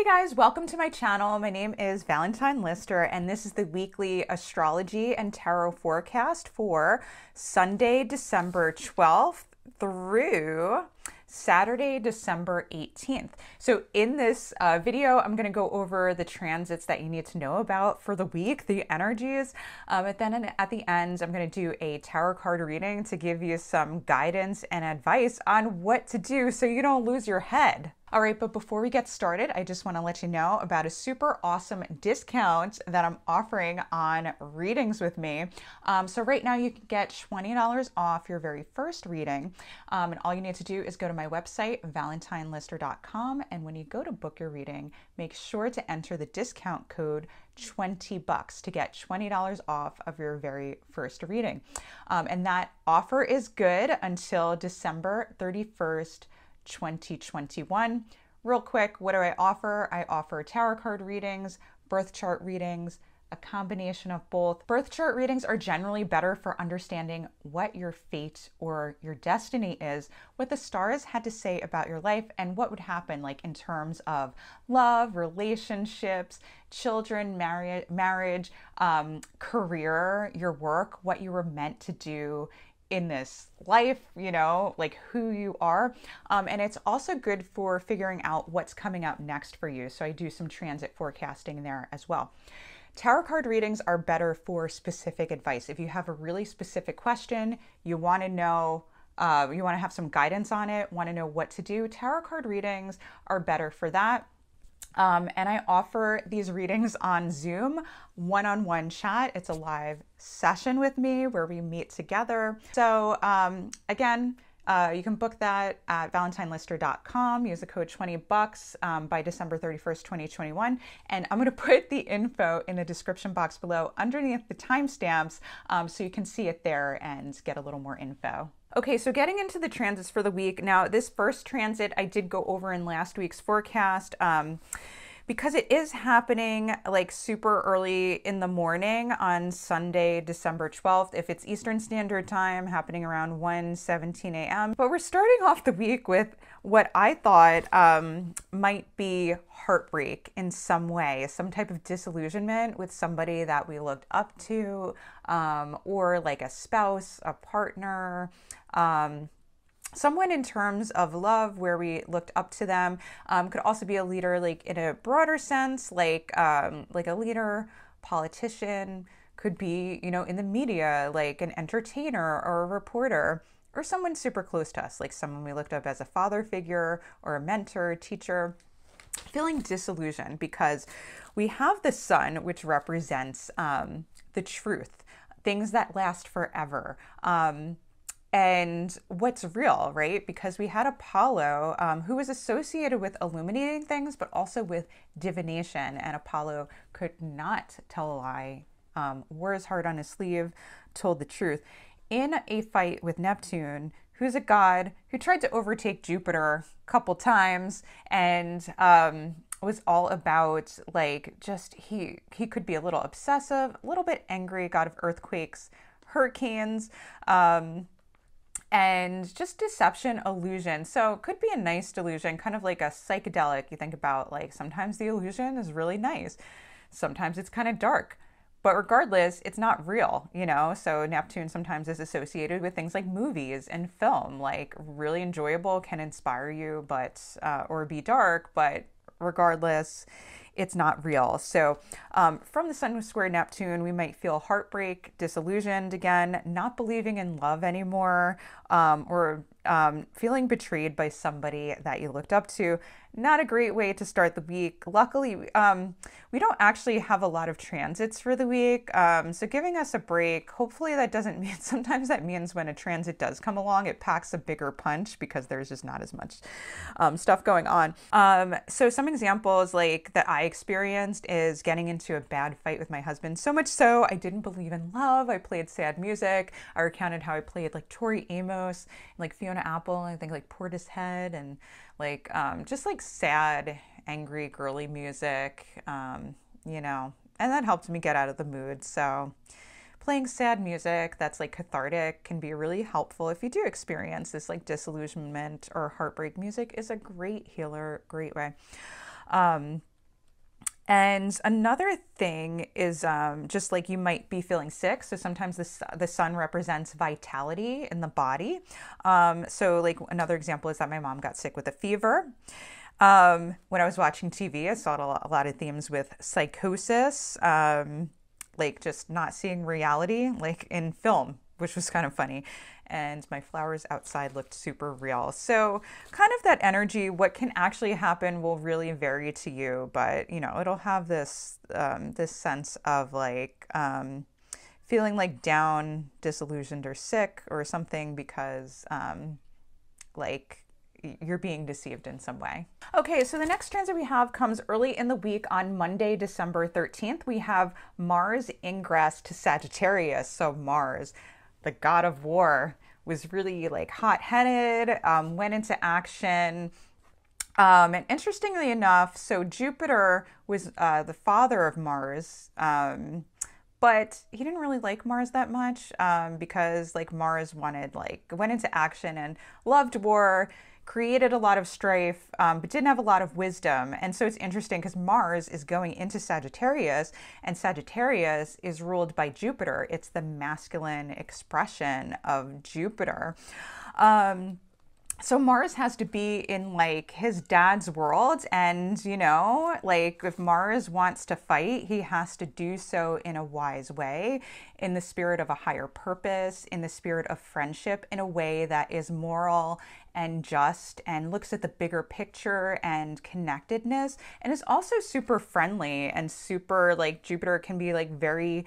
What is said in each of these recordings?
Guys, welcome to my channel. My name is Valentine Lister and this is the weekly astrology and tarot forecast for Sunday, December 12th through Saturday, December 18th. So in this video, I'm going to go over the transits that you need to know about for the week, the energies. And then at the end, I'm going to do a tarot card reading to give you some guidance and advice on what to do so you don't lose your head. All right, but before we get started, I just want to let you know about a super awesome discount that I'm offering on readings with me. So right now you can get $20 off your very first reading. And all you need to do is go to my website, valentinelister.com. And when you go to book your reading, make sure to enter the discount code 20 bucks to get $20 off of your very first reading. And that offer is good until December 31st, 2021. Real quick, what do I offer? I offer tarot card readings, birth chart readings, a combination of both. Birth chart readings are generally better for understanding what your fate or your destiny is, what the stars had to say about your life, and what would happen like in terms of love, relationships, children, marriage, career, your work, what you were meant to do in this life, you know, like who you are. And it's also good for figuring out what's coming up next for you. So I do some transit forecasting there as well. Tarot card readings are better for specific advice. If you have a really specific question, you want to know, you want to have some guidance on it, want to know what to do, tarot card readings are better for that. And I offer these readings on Zoom, one-on-one chat. It's a live session with me where we meet together. So again, you can book that at valentinelister.com. Use the code 20 bucks by December 31st, 2021. And I'm going to put the info in the description box below underneath the timestamps so you can see it there and get a little more info. Okay, so getting into the transits for the week. Now, this first transit I did go over in last week's forecast because it is happening like super early in the morning on Sunday, December 12th. If it's Eastern Standard Time, happening around 1:17 a.m. But we're starting off the week with what I thought might be heartbreak in some way, some type of disillusionment with somebody that we looked up to, or like a spouse, a partner, someone in terms of love where we looked up to them. Could also be a leader like in a broader sense, like a leader, politician, could be, you know, in the media, like an entertainer or a reporter, or someone super close to us, like someone we looked up as a father figure or a mentor, teacher. Feeling disillusioned because we have the sun, which represents the truth, things that last forever. And what's real, right? Because we had Apollo, who was associated with illuminating things, but also with divination. And Apollo could not tell a lie, wore his heart on his sleeve, told the truth. In a fight with Neptune, who's a god who tried to overtake Jupiter a couple times and was all about like just he could be a little obsessive, a little bit angry, god of earthquakes, hurricanes, and just deception, illusion. So it could be a nice delusion, kind of like a psychedelic. You think about like sometimes the illusion is really nice. Sometimes it's kind of dark. But regardless, it's not real, you know? So Neptune sometimes is associated with things like movies and film, like really enjoyable, can inspire you, but or be dark, but regardless, it's not real. So from the Sun square Neptune, we might feel heartbreak, disillusioned again, not believing in love anymore, or feeling betrayed by somebody that you looked up to. Not a great way to start the week. Luckily, we don't actually have a lot of transits for the week, so giving us a break. Hopefully that doesn't mean, sometimes that means when a transit does come along, it packs a bigger punch because there's just not as much stuff going on. So some examples like that I experienced is getting into a bad fight with my husband. So much so I didn't believe in love. I played sad music. I recounted how I played like Tori Amos, like Fiona Apple, I think like Portishead, and like just like sad, angry, girly music, you know, and that helped me get out of the mood. So playing sad music that's like cathartic can be really helpful if you do experience this like disillusionment or heartbreak. Music is a great healer, great way. And another thing is just like you might be feeling sick. So sometimes the sun represents vitality in the body. So like another example is that my mom got sick with a fever. When I was watching TV, I saw a lot of themes with psychosis, like just not seeing reality, like in film, which was kind of funny. And my flowers outside looked super real. So kind of that energy, what can actually happen will really vary to you, but you know, it'll have this, this sense of like, feeling like down, disillusioned or sick or something because, like you're being deceived in some way. Okay, so the next transit we have comes early in the week on Monday, December 13th. We have Mars ingress to Sagittarius. So Mars, the god of war, was really like hot-headed, went into action. And interestingly enough, so Jupiter was the father of Mars, but he didn't really like Mars that much because like Mars went into action and loved war, created a lot of strife, but didn't have a lot of wisdom. And so it's interesting because Mars is going into Sagittarius, and Sagittarius is ruled by Jupiter. It's the masculine expression of Jupiter. So Mars has to be in like his dad's world, and you know, like if Mars wants to fight, he has to do so in a wise way, in the spirit of a higher purpose, in the spirit of friendship, in a way that is moral and just and looks at the bigger picture and connectedness, and is also super friendly and super like Jupiter can be like very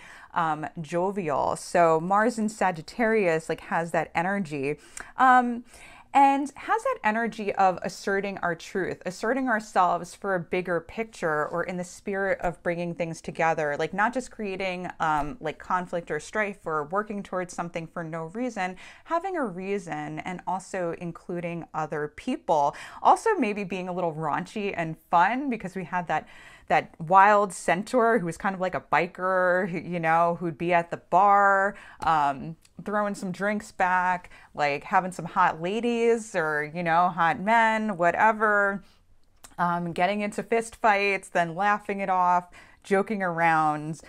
jovial. So Mars in Sagittarius like has that energy. And has that energy of asserting our truth, asserting ourselves for a bigger picture, or in the spirit of bringing things together, like not just creating like conflict or strife or working towards something for no reason, having a reason, and also including other people. Also maybe being a little raunchy and fun, because we had that wild centaur who was kind of like a biker, you know, who'd be at the bar, throwing some drinks back, like having some hot ladies or, you know, hot men, whatever, getting into fist fights, then laughing it off, joking around,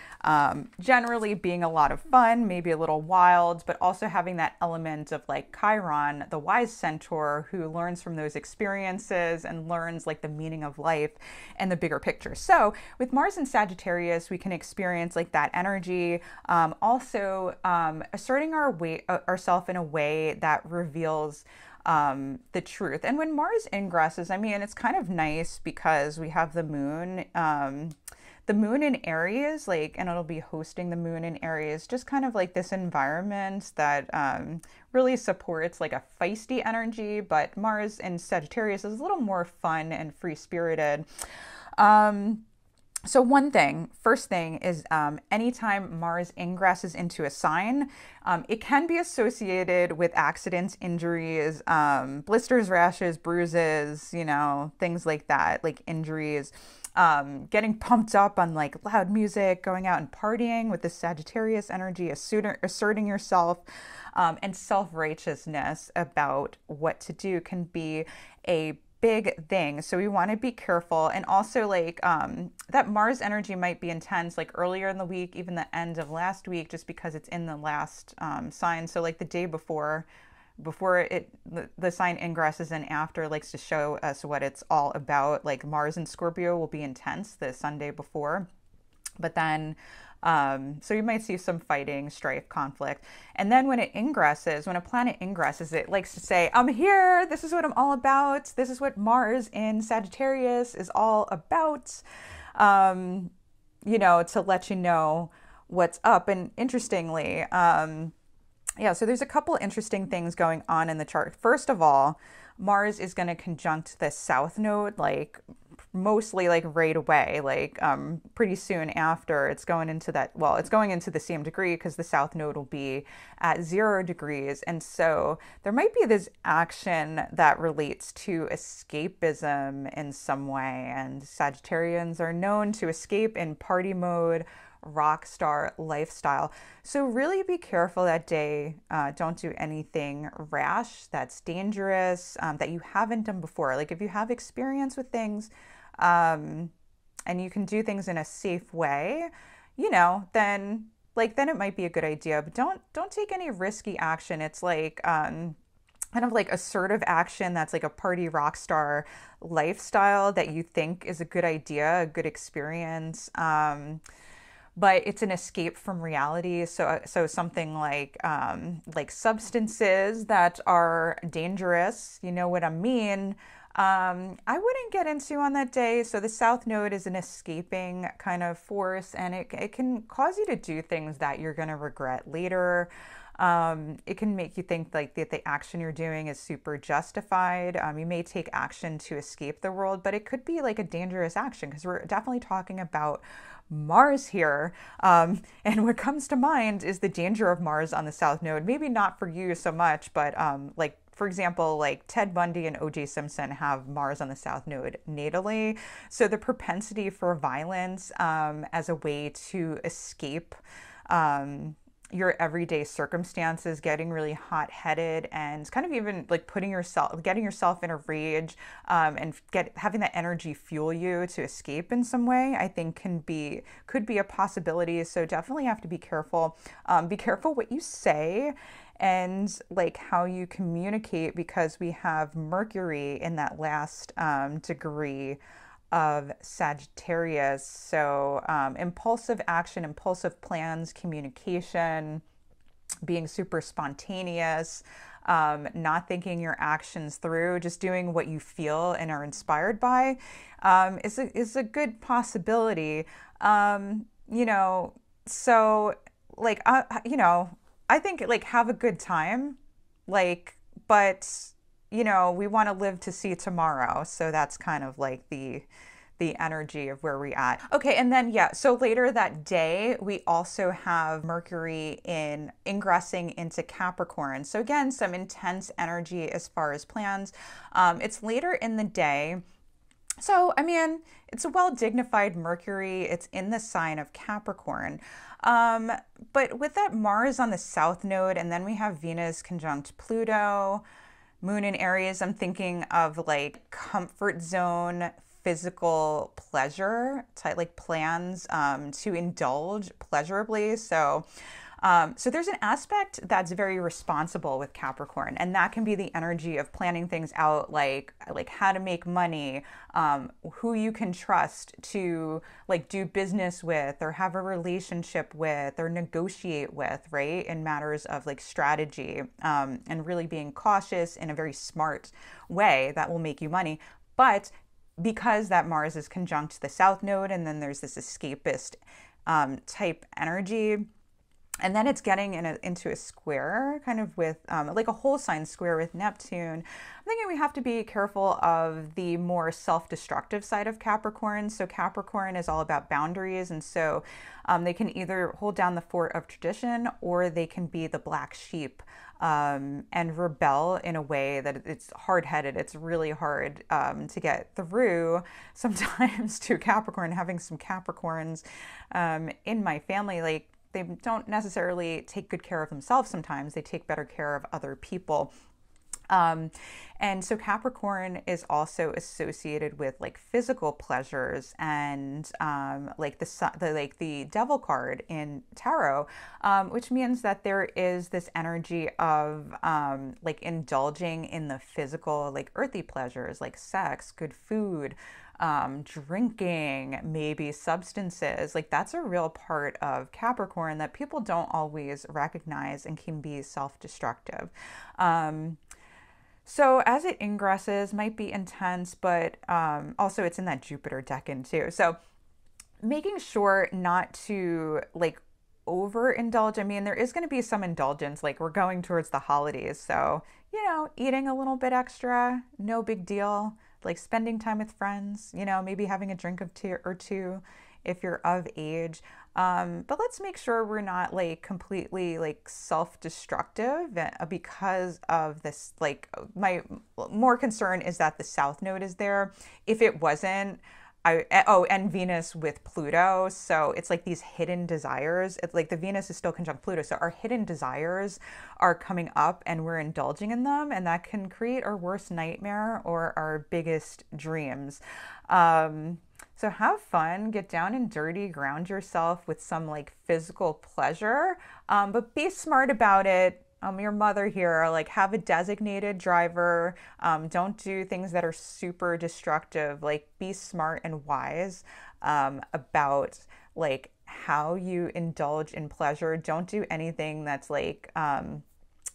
generally being a lot of fun, maybe a little wild, but also having that element of like Chiron, the wise centaur who learns from those experiences and learns like the meaning of life and the bigger picture. So with Mars in Sagittarius, we can experience like that energy, also asserting ourselves in a way that reveals the truth. And when Mars ingresses, I mean, it's kind of nice because we have the moon in Aries, like, and it'll be hosting the moon in Aries, just kind of like this environment that really supports like a feisty energy. But Mars in Sagittarius is a little more fun and free-spirited. So first thing is anytime Mars ingresses into a sign, it can be associated with accidents, injuries, blisters, rashes, bruises, you know, things like that, like injuries. Getting pumped up on like loud music, going out and partying with the Sagittarius energy, asserting yourself, and self-righteousness about what to do can be a big thing. So we want to be careful. And also like that Mars energy might be intense like earlier in the week, even the end of last week, just because it's in the last sign. So like the day before the sign ingresses and after likes to show us what it's all about. Like Mars in Scorpio will be intense the Sunday before, but then so you might see some fighting, strife, conflict. And then when it ingresses, when a planet ingresses, it likes to say, I'm here, this is what I'm all about, this is what Mars in Sagittarius is all about, you know, to let you know what's up. And interestingly, yeah, so there's a couple interesting things going on in the chart. First of all, Mars is going to conjunct the South Node, like mostly like right away, like pretty soon after. It's going into that, well, it's going into the same degree because the South Node will be at 0 degrees. And so there might be this action that relates to escapism in some way. And Sagittarians are known to escape in party mode, rock star lifestyle. So really be careful that day. Don't do anything rash that's dangerous, that you haven't done before. Like if you have experience with things, and you can do things in a safe way, then then it might be a good idea. But don't take any risky action. It's like kind of like assertive action that's like a party rock star lifestyle that you think is a good idea, a good experience. But it's an escape from reality. So something like substances that are dangerous. You know what I mean? I wouldn't get into on that day. So the South Node is an escaping kind of force, and it can cause you to do things that you're going to regret later. It can make you think like that the action you're doing is super justified. You may take action to escape the world, but it could be like a dangerous action because we're definitely talking about Mars here. And what comes to mind is the danger of Mars on the South Node. Maybe not for you so much, but for example, like Ted Bundy and O.J. Simpson have Mars on the South Node natally. So the propensity for violence as a way to escape your everyday circumstances, getting really hot-headed, and kind of even like getting yourself in a rage, and having that energy fuel you to escape in some way, I think could be a possibility. So definitely have to be careful. Be careful what you say and like how you communicate, because we have Mercury in that last degree of Sagittarius. So impulsive action, impulsive plans, communication, being super spontaneous, not thinking your actions through, just doing what you feel and are inspired by, is a good possibility. So like, I think like have a good time, but we want to live to see tomorrow. So that's kind of like the energy of where we're at. Okay, and then so later that day, we also have Mercury ingressing into Capricorn. So again, some intense energy as far as plans. It's later in the day. So, I mean, it's a well-dignified Mercury. It's in the sign of Capricorn. But with that Mars on the South Node, and then we have Venus conjunct Pluto, Moon in Aries, I'm thinking of like comfort zone, physical pleasure type like plans to indulge pleasurably. So there's an aspect that's very responsible with Capricorn, and that can be the energy of planning things out, like how to make money, who you can trust to like do business with or have a relationship with or negotiate with, right? In matters of like strategy, and really being cautious in a very smart way that will make you money. But because that Mars is conjunct the South Node, and then there's this escapist type energy, and then it's getting into a square kind of with like a whole sign square with Neptune. I'm thinking we have to be careful of the more self-destructive side of Capricorn. So Capricorn is all about boundaries. And so they can either hold down the fort of tradition, or they can be the black sheep and rebel in a way that it's hard-headed. It's really hard to get through sometimes to Capricorn. Having some Capricorns in my family, like, they don't necessarily take good care of themselves sometimes. They take better care of other people. And so Capricorn is also associated with like physical pleasures, and like the devil card in tarot, which means that there is this energy of like indulging in the physical, like earthy pleasures, like sex, good food, drinking, maybe substances. Like that's a real part of Capricorn that people don't always recognize and can be self-destructive. So as it ingresses, might be intense, but also it's in that Jupiter decan too. So making sure not to like overindulge. I mean, there is going to be some indulgence, like we're going towards the holidays. So, eating a little bit extra, no big deal. Like spending time with friends, maybe having a drink or two if you're of age. But let's make sure we're not like completely like self-destructive because of this. Like my more concern is that the South Node is there. If it wasn't, and Venus with Pluto. So it's like these hidden desires. It's like the Venus is still conjunct Pluto. So our hidden desires are coming up and we're indulging in them. And that can create our worst nightmare or our biggest dreams. So have fun, get down and dirty, ground yourself with some like physical pleasure, but be smart about it. Your mother here, like have a designated driver. Don't do things that are super destructive. Like be smart and wise about like how you indulge in pleasure. Don't do anything that's like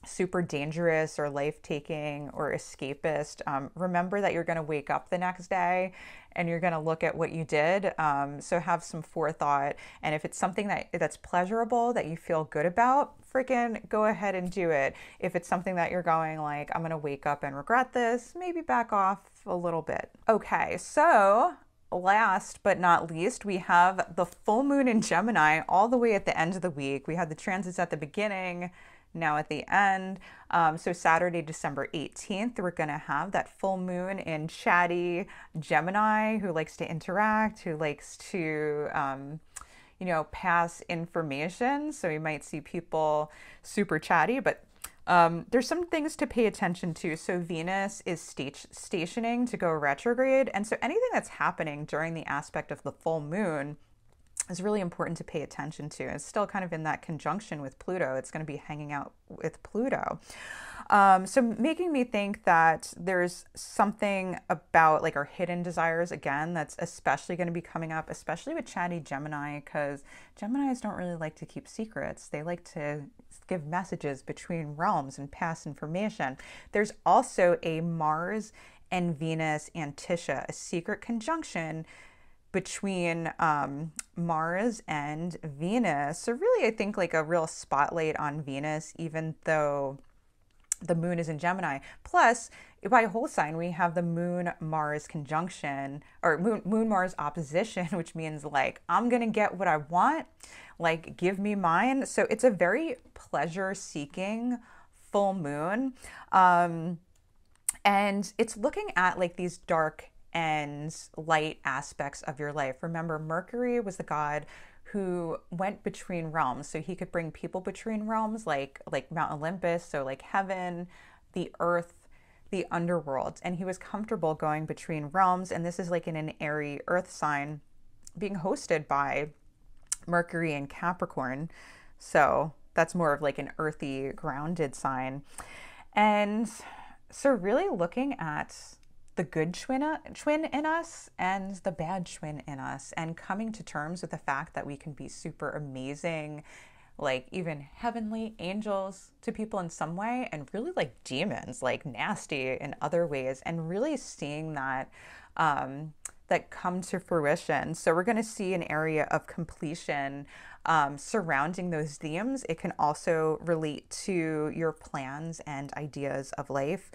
super dangerous or life-taking or escapist. Remember that you're going to wake up the next day and you're going to look at what you did. So have some forethought. And if it's something that's pleasurable, that you feel good about, freaking go ahead and do it. If it's something that you're going like, I'm going to wake up and regret this, maybe back off a little bit. Okay, so last but not least, we have the full moon in Gemini all the way at the end of the week. We had the transits at the beginning, now at the end. So Saturday, December 18th, we're going to have that full moon in chatty Gemini, who likes to interact, who likes to, pass information. So you might see people super chatty, but there's some things to pay attention to. So Venus is stationing to go retrograde. And so anything that's happening during the aspect of the full moon is really important to pay attention to. It's still kind of in that conjunction with Pluto. It's going to be hanging out with Pluto. So making me think that there's something about like our hidden desires, again, that's especially going to be coming up, especially with chatty Gemini, because Geminis don't really like to keep secrets. They like to give messages between realms and pass information. There's also a Mars and Venus Antitia, a secret conjunction between Mars and Venus. So really, I think like a real spotlight on Venus, even though the moon is in Gemini. Plus, by whole sign, we have the Moon-Mars conjunction, or Moon-Mars opposition, which means like, I'm going to get what I want, like give me mine. So it's a very pleasure-seeking full moon. And it's looking at like these dark and light aspects of your life. Remember, Mercury was the god who went between realms. So he could bring people between realms like Mount Olympus, so like heaven, the earth, the underworld. And he was comfortable going between realms. And this is like in an airy earth sign being hosted by Mercury and Capricorn. So that's more of like an earthy, grounded sign. And so really looking at the good twin in us and the bad twin in us, and coming to terms with the fact that we can be super amazing, like even heavenly angels to people in some way, and really like demons, like nasty in other ways, and really seeing that that come to fruition. So we're going to see an area of completion surrounding those themes. It can also relate to your plans and ideas of life.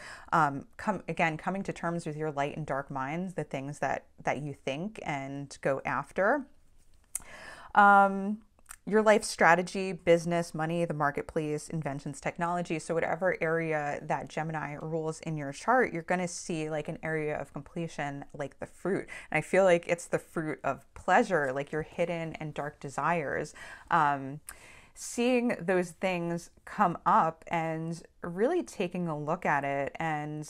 Coming to terms with your light and dark minds, the things that you think and go after. Your life strategy, business, money, the marketplace, inventions, technology. So whatever area that Gemini rules in your chart, you're going to see like an area of completion, like the fruit. And I feel like it's the fruit of pleasure, like your hidden and dark desires. Seeing those things come up and really taking a look at it. And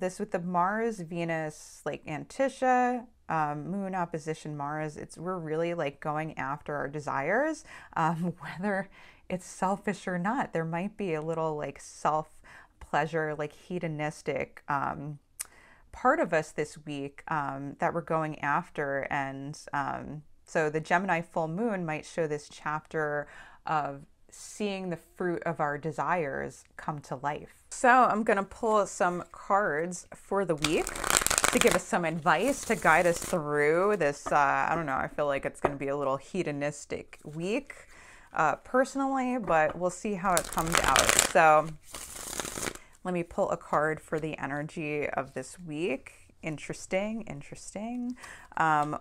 this with the Mars, Venus, like Antitia, moon opposition Mars, we're really like going after our desires, whether it's selfish or not. There might be a little like self pleasure, like hedonistic part of us this week that we're going after. And so the Gemini full moon might show this chapter of seeing the fruit of our desires come to life. So I'm going to pull some cards for the week to give us some advice, to guide us through this. I don't know, I feel like it's going to be a little hedonistic week personally, but we'll see how it comes out. So let me pull a card for the energy of this week. Interesting.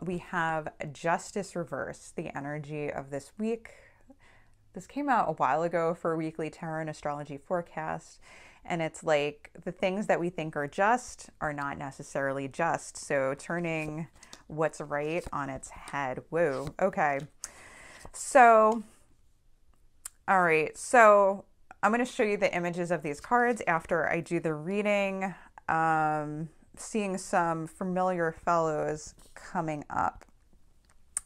We have Justice Reverse, the energy of this week. This came out a while ago for a weekly tarot and astrology forecast. And it's like the things that we think are just are not necessarily just. So turning what's right on its head. Whoa. Okay. So, all right. So I'm going to show you the images of these cards after I do the reading. Seeing some familiar fellows coming up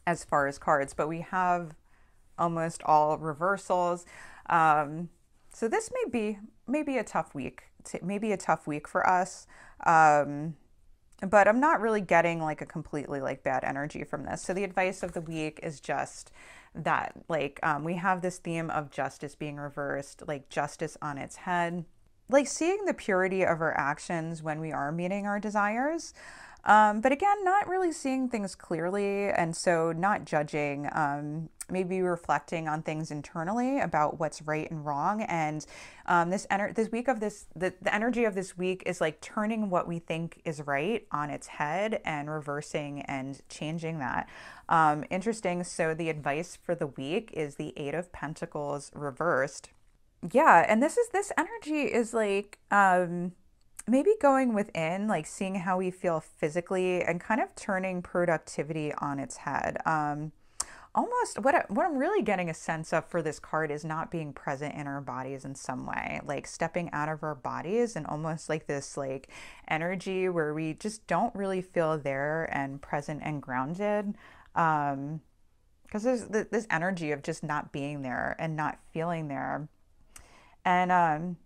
as far as cards, but we have almost all reversals. So this may be a tough week, maybe a tough week for us. But I'm not really getting like a completely like bad energy from this. So the advice of the week is just that like we have this theme of justice being reversed, like justice on its head, like seeing the purity of our actions when we are meeting our desires. But again, not really seeing things clearly. And so not judging, maybe reflecting on things internally about what's right and wrong. And this week of this, the energy of this week is like turning what we think is right on its head and reversing and changing that. Interesting. So the advice for the week is the Eight of Pentacles reversed. Yeah, and this energy is like maybe going within, like seeing how we feel physically and kind of turning productivity on its head. Almost what I'm really getting a sense of for this card is not being present in our bodies in some way, like stepping out of our bodies and almost like this like energy where we just don't really feel there and present and grounded. Because there's this energy of just not being there and not feeling there. And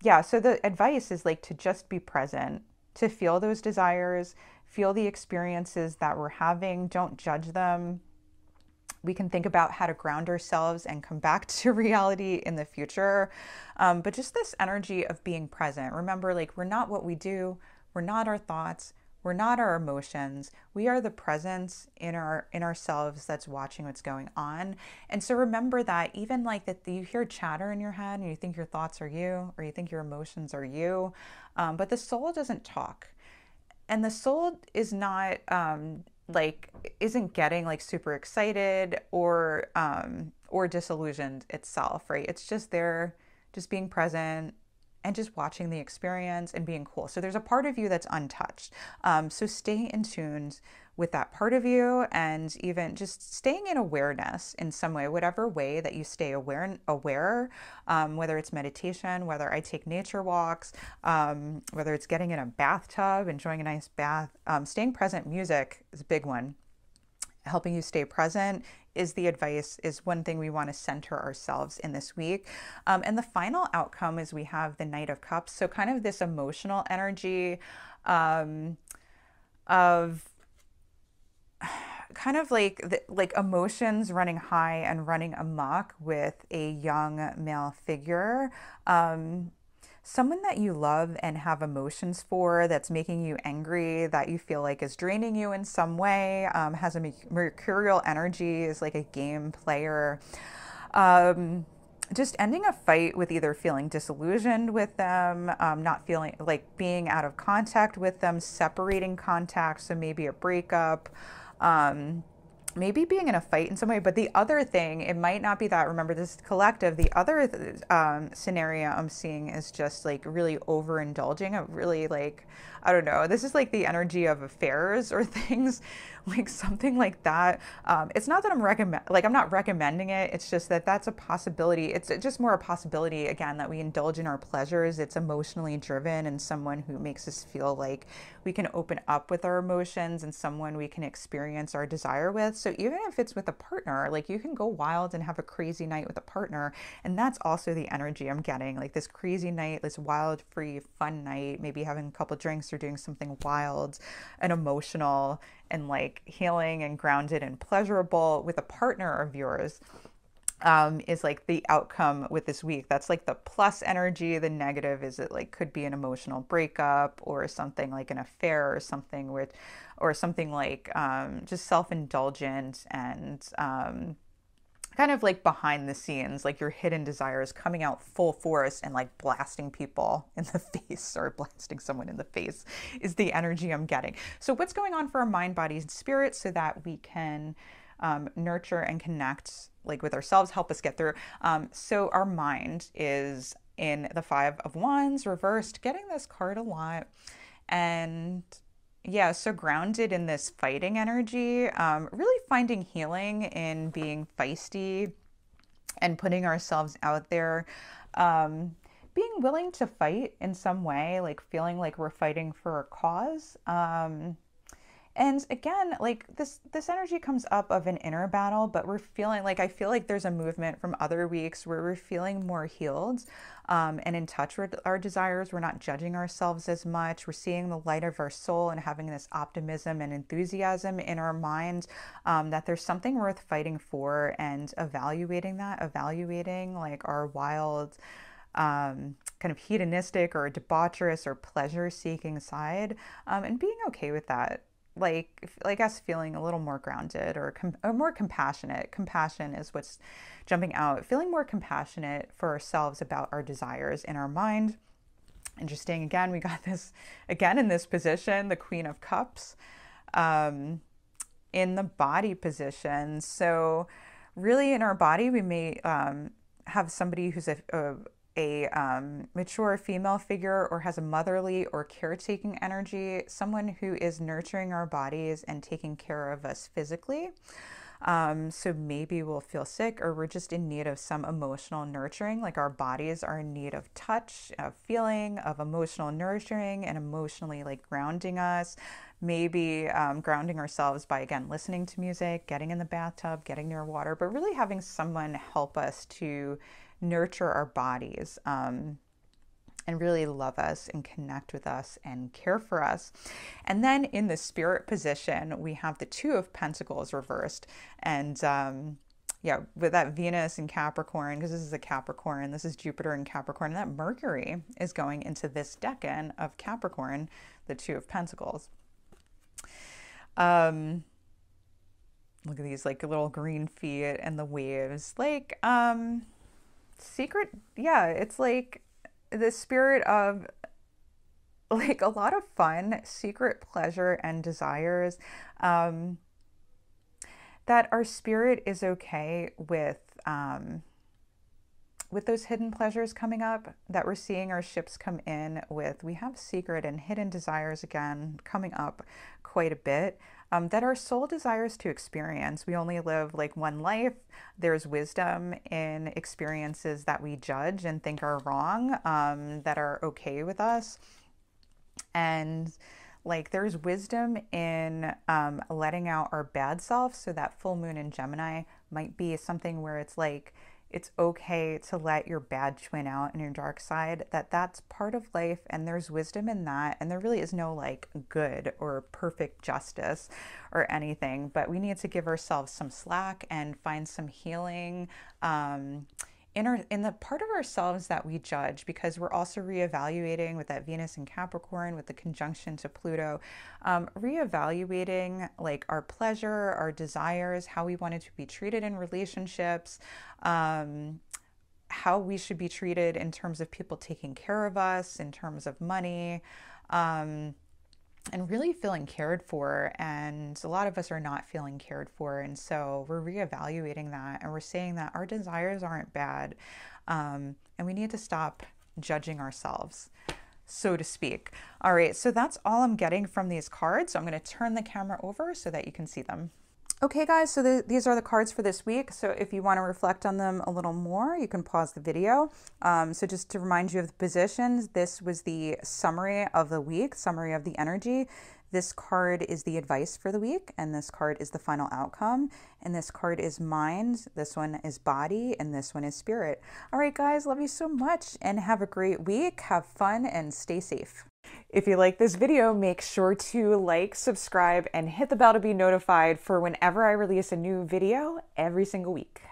yeah, so the advice is like to just be present, to feel those desires, feel the experiences that we're having, don't judge them. We can think about how to ground ourselves and come back to reality in the future. But just this energy of being present. Remember, like we're not what we do, we're not our thoughts, we're not our emotions. We are the presence in ourselves that's watching what's going on. And so remember that even like that you hear chatter in your head and you think your thoughts are you or you think your emotions are you, but the soul doesn't talk. And the soul is not isn't getting like super excited or disillusioned itself, right? It's just there, just being present and just watching the experience and being cool. So there's a part of you that's untouched. So stay in tune with that part of you and even just staying in awareness in some way, whatever way that you stay aware, whether it's meditation, whether I take nature walks, whether it's getting in a bathtub, enjoying a nice bath, staying present. Music is a big one. Helping you stay present is the advice, is one thing we want to center ourselves in this week. And the final outcome is we have the Knight of Cups. So kind of this emotional energy of kind of like emotions running high and running amok with a young male figure. Someone that you love and have emotions for, that's making you angry, that you feel like is draining you in some way, has a mercurial energy, is like a game player. Just ending a fight with either feeling disillusioned with them, not feeling like being out of contact with them, separating contact, so maybe a breakup. Maybe being in a fight in some way. But the other thing, it might not be that. Remember, this is collective. The other scenario I'm seeing is just like really overindulging. Really like, I don't know. This is like the energy of affairs or things like something like that. It's not that I'm not recommending it. It's just that that's a possibility. It's just more a possibility, again, that we indulge in our pleasures. It's emotionally driven and someone who makes us feel like we can open up with our emotions and someone we can experience our desire with. So even if it's with a partner, like you can go wild and have a crazy night with a partner. And that's also the energy I'm getting, like this crazy night, this wild, free, fun night, maybe having a couple drinks or doing something wild and emotional and like healing and grounded and pleasurable with a partner of yours. Is like the outcome with this week. That's like the plus energy. The negative is it like could be an emotional breakup or something like an affair or something with, or something like just self-indulgent and kind of like behind the scenes, like your hidden desires coming out full force and like blasting people in the face or blasting someone in the face is the energy I'm getting. So what's going on for our mind, body, and spirit so that we can nurture and connect like with ourselves, help us get through. So our mind is in the Five of Wands reversed, getting this card a lot. And Yeah, so grounded in this fighting energy, really finding healing in being feisty and putting ourselves out there, um, being willing to fight in some way, like feeling like we're fighting for a cause. And again, like this energy comes up of an inner battle, but we're feeling like, I feel like there's a movement from other weeks where we're feeling more healed, and in touch with our desires. We're not judging ourselves as much. We're seeing the light of our soul and having this optimism and enthusiasm in our mind, that there's something worth fighting for, and evaluating like our wild, kind of hedonistic or debaucherous or pleasure seeking side, and being okay with that, like us feeling a little more grounded, or more compassionate. Compassion is what's jumping out. Feeling more compassionate for ourselves about our desires in our mind. Interesting. Again, we got this again in this position, the Queen of Cups, in the body position. So really in our body, we may have somebody who's a mature female figure, or has a motherly or caretaking energy, someone who is nurturing our bodies and taking care of us physically. So maybe we'll feel sick, or we're just in need of some emotional nurturing, like our bodies are in need of touch, of feeling, of emotional nurturing, and emotionally like grounding us. Maybe grounding ourselves by, again, listening to music, getting in the bathtub, getting near water, but really having someone help us to nurture our bodies, and really love us and connect with us and care for us. And then in the spirit position, we have the Two of Pentacles reversed. And yeah, with that Venus in Capricorn, because this is a Capricorn, this is Jupiter in Capricorn, and that Mercury is going into this decan of Capricorn, the Two of Pentacles. Look at these like little green feet and the waves. Like, secret, yeah, it's like the spirit of like a lot of fun, secret pleasure and desires, that our spirit is okay with those hidden pleasures coming up, that we're seeing our ships come in with. We have secret and hidden desires again coming up quite a bit, that our soul desires to experience. We only live like one life. There's wisdom in experiences that we judge and think are wrong, that are okay with us. And like there's wisdom in letting out our bad self. So that full moon in Gemini might be something where it's like, it's okay to let your bad twin out and your dark side, that's part of life, and there's wisdom in that. And there really is no like good or perfect justice or anything, but we need to give ourselves some slack and find some healing in the part of ourselves that we judge, because we're also reevaluating with that Venus in Capricorn, with the conjunction to Pluto, reevaluating like our pleasure, our desires, how we wanted to be treated in relationships, how we should be treated in terms of people taking care of us, in terms of money, and really feeling cared for. And a lot of us are not feeling cared for. And so we're reevaluating that, and we're saying that our desires aren't bad. And we need to stop judging ourselves, so to speak. All right, so that's all I'm getting from these cards. So I'm going to turn the camera over so that you can see them. Okay guys, so these are the cards for this week. So if you want to reflect on them a little more, you can pause the video. So just to remind you of the positions, this was the summary of the week, summary of the energy. This card is the advice for the week, and this card is the final outcome, and this card is mind, this one is body, and this one is spirit. All right guys, love you so much, and have a great week. Have fun and stay safe. If you like this video, make sure to like, subscribe, and hit the bell to be notified for whenever I release a new video every single week.